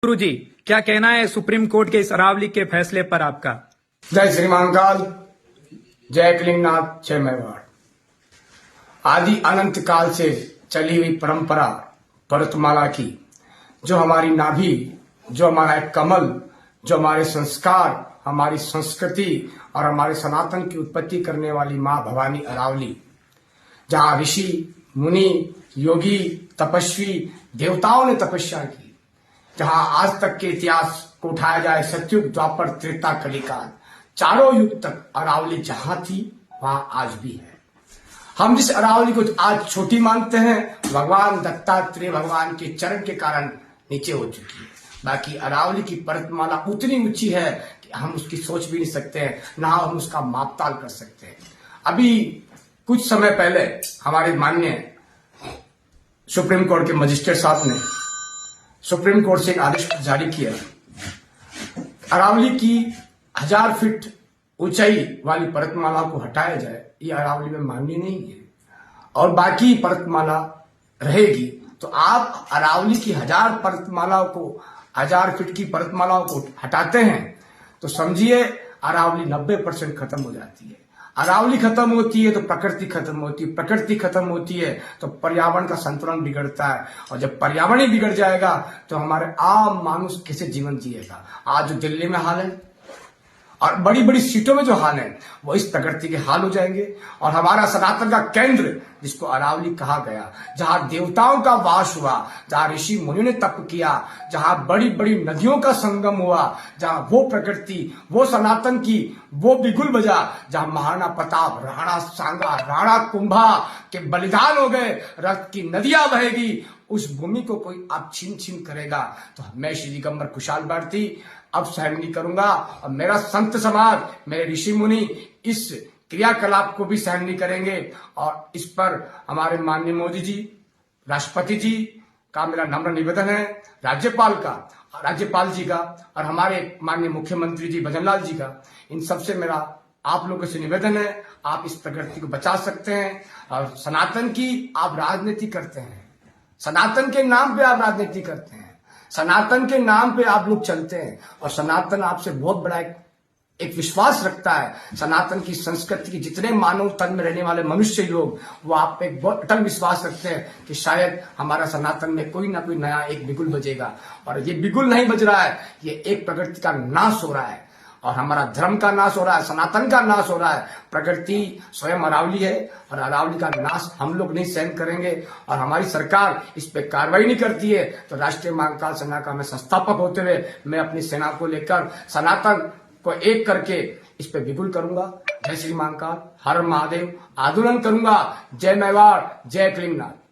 गुरु जी, क्या कहना है सुप्रीम कोर्ट के इस अरावली के फैसले पर आपका? जय श्री महाकाल, जय कलिंगनाथ, जय मेवाड़। आदि अनंत काल से चली हुई परंपरा भरतमाला की, जो हमारी नाभि, जो हमारा एक कमल, जो हमारे संस्कार, हमारी संस्कृति और हमारे सनातन की उत्पत्ति करने वाली माँ भवानी अरावली, जहाँ ऋषि मुनि योगी तपस्वी देवताओं ने तपस्या की, जहां आज तक के इतिहास को उठाया जाए, सतयुग द्वापर त्रेता कलिकाल, चारों युग तक अरावली जहां थी वहां आज भी है। हम जिस अरावली को आज छोटी मानते हैं, भगवान दत्तात्रेय भगवान के चरण के कारण नीचे हो चुकी है। बाकी अरावली की पर्वतमाला उतनी ऊंची है कि हम उसकी सोच भी नहीं सकते हैं, ना हम उसका मापताल कर सकते हैं। अभी कुछ समय पहले हमारे माननीय सुप्रीम कोर्ट के मजिस्ट्रेट साहब ने सुप्रीम कोर्ट से एक आदेश जारी किया, अरावली की 1000 फीट ऊंचाई वाली पर्वतमाला को हटाया जाए। ये अरावली में मान्य नहीं है और बाकी पर्वतमाला रहेगी। तो आप अरावली की 1000 पर्वतमालाओं को, 1000 फीट की पर्वतमालाओं को हटाते हैं तो समझिए अरावली 90% खत्म हो जाती है। अरावली खत्म होती है तो प्रकृति खत्म होती है, प्रकृति खत्म होती है तो पर्यावरण का संतुलन बिगड़ता है, और जब पर्यावरण ही बिगड़ जाएगा तो हमारे आम मानुष कैसे जीवन जिएगा। आज जो दिल्ली में हाल है और बड़ी बड़ी सीटों में जो हाल है वो इस प्रकृति के हाल हो जाएंगे। और हमारा सनातन का केंद्र जिसको अरावली कहा गया, जहां देवताओं का वास हुआ, जहां ऋषि मुनि ने तप किया, जहां बड़ी बड़ी नदियों का संगम हुआ, जहां वो प्रकृति, वो सनातन की वो बिगुल बजा, जहां महाराणा प्रताप, राणा सांगा, राणा कुंभा के बलिदान हो गए, रक्त की नदियां बहेगी, उस भूमि को कोई अब छीन करेगा तो मैं श्री दिगंबर कुशाल भारती अब सहन नहीं करूंगा। और मेरा संत समाज, मेरे ऋषि मुनि इस क्रियाकलाप को भी सहन नहीं करेंगे। और इस पर हमारे माननीय मोदी जी, राष्ट्रपति जी का मेरा नम्र निवेदन है, राज्यपाल जी का और हमारे माननीय मुख्यमंत्री जी भजनलाल जी का, इन सबसे मेरा आप लोगों से निवेदन है, आप इस प्रकृति को बचा सकते हैं। और सनातन की आप राजनीति करते हैं, सनातन के नाम पे आप राजनीति करते हैं, सनातन के नाम पे आप लोग चलते हैं और सनातन आपसे बहुत बड़ा एक विश्वास रखता है। सनातन की संस्कृति की जितने मानव तन में रहने वाले मनुष्य लोग वो आप पे एक बहुत अटल विश्वास रखते हैं कि शायद हमारा सनातन में कोई ना कोई नया एक बिगुल बजेगा। और ये बिगुल नहीं बज रहा है, ये एक प्रकृति का नाश हो रहा है और हमारा धर्म का नाश हो रहा है, सनातन का नाश हो रहा है। प्रकृति स्वयं अरावली है और अरावली का नाश हम लोग नहीं सहन करेंगे। और हमारी सरकार इस पे कार्रवाई नहीं करती है तो राष्ट्रीय महाकाल सेना का मैं संस्थापक होते हुए मैं अपनी सेना को लेकर सनातन को एक करके इस पे बिगुल करूंगा। जय श्री महाकाल, हर महादेव, आंदोलन करूंगा। जय मेवाड़, जय कलिंगनाथ।